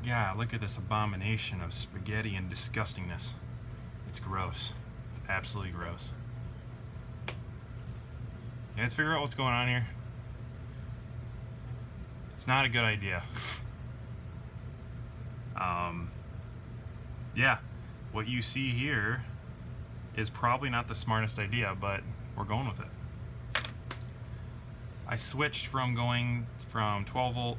my god, look at this abomination of spaghetti and disgustingness. It's gross. It's absolutely gross. You guys figure out what's going on here? It's not a good idea. Yeah, what you see here is probably not the smartest idea, but we're going with it. I switched from going from 12 volt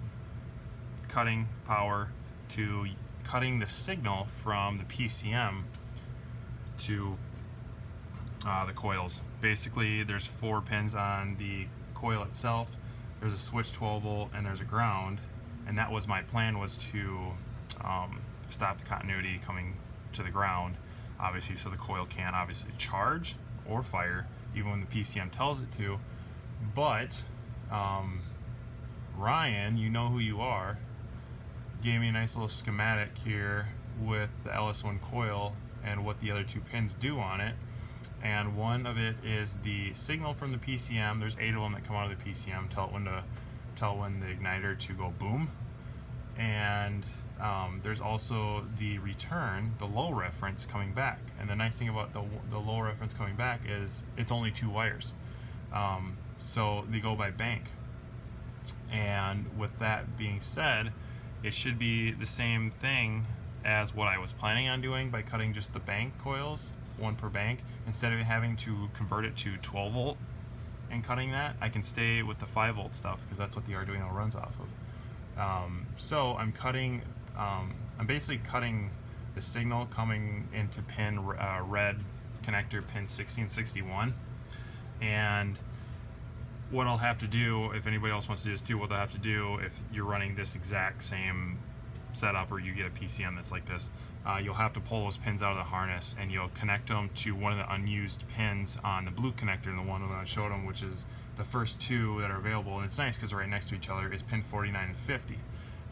cutting power to cutting the signal from the PCM to the coils. Basically, there's 4 pins on the coil itself. There's a switch 12 volt and there's a ground, and that was my plan, was to stop the continuity coming to the ground, obviously, so the coil can't obviously charge or fire even when the PCM tells it to. But Ryan, you know who you are, gave me a nice little schematic here with the LS1 coil and what the other 2 pins do on it. And one of it is the signal from the PCM. There's 8 of them that come out of the PCM, tell when the igniter to go boom. And there's also the return, the low reference coming back. And the nice thing about the low reference coming back is it's only 2 wires. So they go by bank. And with that being said, it should be the same thing as what I was planning on doing by cutting just the bank coils, 1 per bank. Instead of having to convert it to 12 volt and cutting that, I can stay with the 5 volt stuff because that's what the Arduino runs off of. So I'm cutting, I'm basically cutting the signal coming into pin red connector, pin 1661. And what I'll have to do, if anybody else wants to do this too, what they'll have to do if you're running this exact same setup or you get a PCM that's like this, you'll have to pull those pins out of the harness and you'll connect them to one of the unused pins on the blue connector, and the one that I showed them, which is the first 2 that are available. And it's nice because they're right next to each other, is pin 49 and 50.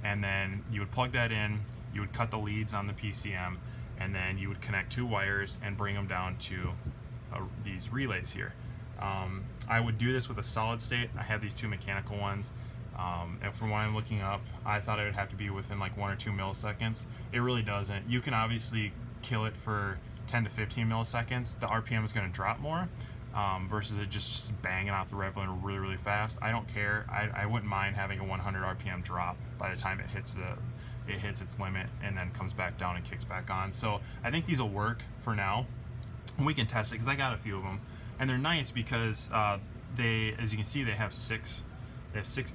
And then you would plug that in, you would cut the leads on the PCM, and then you would connect 2 wires and bring them down to these relays here. I would do this with a solid state. I have these 2 mechanical ones. And from what I'm looking up, I thought it would have to be within like 1 or 2 milliseconds. It really doesn't. You can obviously kill it for 10 to 15 milliseconds. The RPM is going to drop more versus it just banging off the rev limiter really, really fast. I don't care. I wouldn't mind having a 100 RPM drop by the time it hits its limit and then comes back down and kicks back on. So I think these will work for now. And we can test it because I got a few of them, and they're nice because they, as you can see, they have 6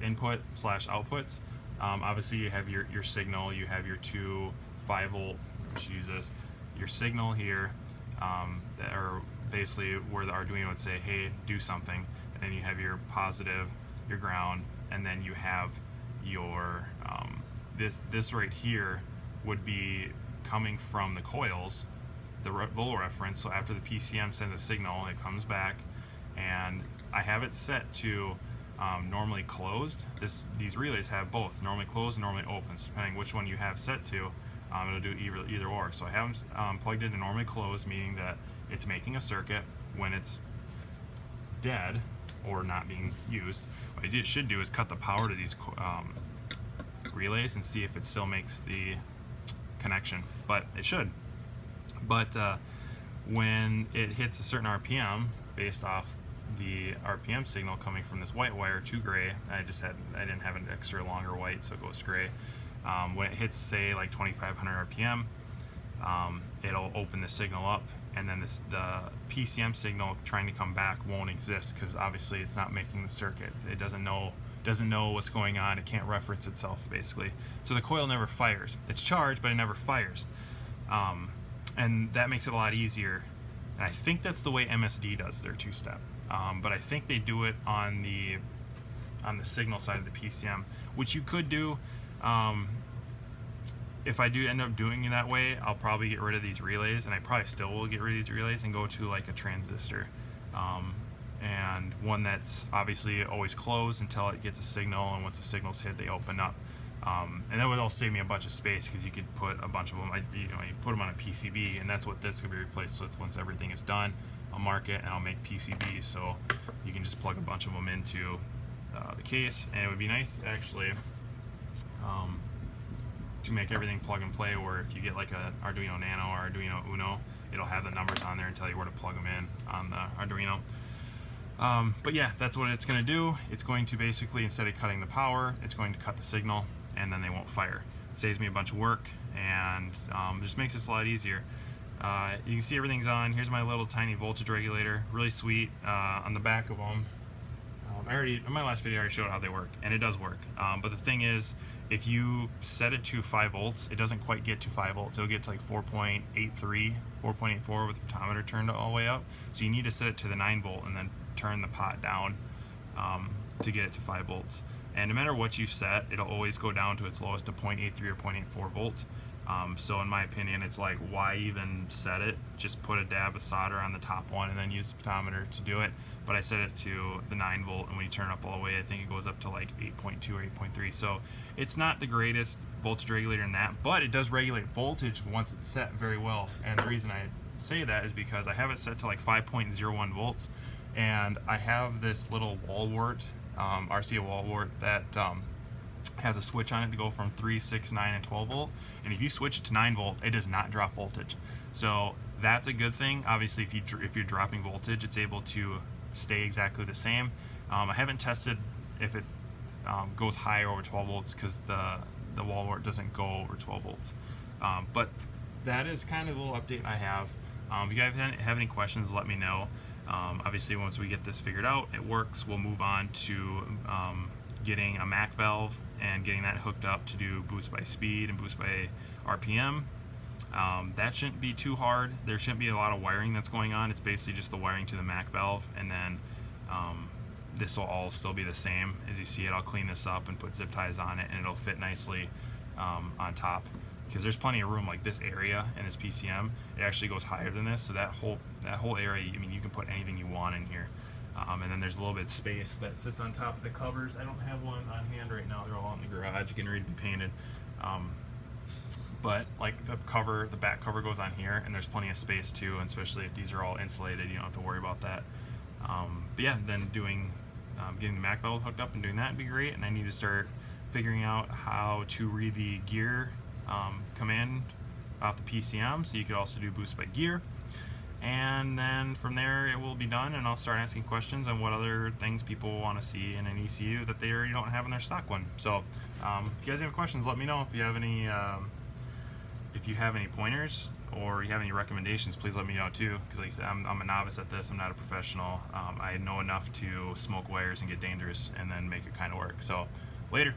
input / outputs. Obviously you have your signal, you have your 2 5 volt, we should use this, your signal here, that are basically where the Arduino would say, hey, do something, and then you have your positive, your ground, and then you have your this right here would be coming from the coils, the low reference. So after the PCM sends a signal, it comes back, and I have it set to normally closed. These relays have both normally closed and normally open, so depending which one you have set to, it'll do either or. So I have them plugged into normally closed, meaning that it's making a circuit when it's dead or not being used. What it should do is cut the power to these relays and see if it still makes the connection, but it should. But when it hits a certain RPM, based off the RPM signal coming from this white wire to gray, I didn't have an extra longer white, so it goes to gray. When it hits, say, like 2500 RPM, it'll open the signal up, and then the PCM signal trying to come back won't exist because obviously it's not making the circuit. It doesn't know what's going on. It can't reference itself, basically. So the coil never fires. It's charged, but it never fires, and that makes it a lot easier. And I think that's the way MSD does their 2-step. But I think they do it on the signal side of the PCM, which you could do. If I do end up doing it that way, I'll probably get rid of these relays, and I probably still will get rid of these relays and go to like a transistor, and one that's obviously always closed until it gets a signal, and once the signal's hit, they open up. And that would all save me a bunch of space because you could put a bunch of them, you put them on a PCB, and that's what that's going to be replaced with once everything is done. I'll mark it and I'll make PCBs, so you can just plug a bunch of them into the case. And it would be nice actually to make everything plug and play, where if you get like a Arduino Nano or Arduino Uno, it'll have the numbers on there and tell you where to plug them in on the Arduino. But yeah, that's what it's going to do. It's going to basically, instead of cutting the power, it's going to cut the signal, and then they won't fire. Saves me a bunch of work, and just makes this a lot easier. You can see everything's on. Here's my little tiny voltage regulator, really sweet. On the back of them, in my last video I already showed how they work, and it does work. But the thing is, if you set it to 5 volts, it doesn't quite get to 5 volts. It'll get to like 4.83, 4.84 with the pottometer turned all the way up. So you need to set it to the 9 volt and then turn the pot down to get it to 5 volts. And no matter what you set, it'll always go down to its lowest to 0.83 or 0.84 volts. So in my opinion, it's like, why even set it? Just put a dab of solder on the top one and then use the pottometer to do it. But I set it to the 9 volt, and when you turn it up all the way, I think it goes up to like 8.2 or 8.3. So it's not the greatest voltage regulator in that, but it does regulate voltage once it's set very well. And the reason I say that is because I have it set to like 5.01 volts, and I have this little wall wart, RCA wall wart, that has a switch on it to go from 3, 6, 9, and 12 volt. And if you switch it to 9 volt, it does not drop voltage. So that's a good thing. Obviously, if you're dropping voltage, it's able to stay exactly the same. I haven't tested if it goes higher over 12 volts, because the wall wart doesn't go over 12 volts. But that is kind of a little update I have. If you guys have any questions, let me know. Obviously, once we get this figured out, it works, we'll move on to getting a Mac valve and getting that hooked up to do boost by speed and boost by RPM. That shouldn't be too hard. There shouldn't be a lot of wiring that's going on. It's basically just the wiring to the Mac valve, and then this will all still be the same. As you see it, I'll clean this up and put zip ties on it, and it'll fit nicely on top, because there's plenty of room. Like this area in this PCM, it actually goes higher than this, so that whole area, I mean, you can put anything you want in here. And then there's a little bit of space that sits on top of the covers. I don't have one on hand right now. They're all in the garage, getting ready to be painted. But like the back cover goes on here, and there's plenty of space too, and especially if these are all insulated, you don't have to worry about that. But yeah, then getting the Mac valve hooked up and doing that would be great. And I need to start figuring out how to read the gear command off the PCM, so you could also do boost by gear. And then from there it will be done, and I'll start asking questions on what other things people want to see in an ECU that they already don't have in their stock one. So if you guys have questions, let me know. If you have any pointers or you have any recommendations, please let me know too, because like I said, I'm a novice at this. I'm not a professional. I know enough to smoke wires and get dangerous and then make it kind of work. So later.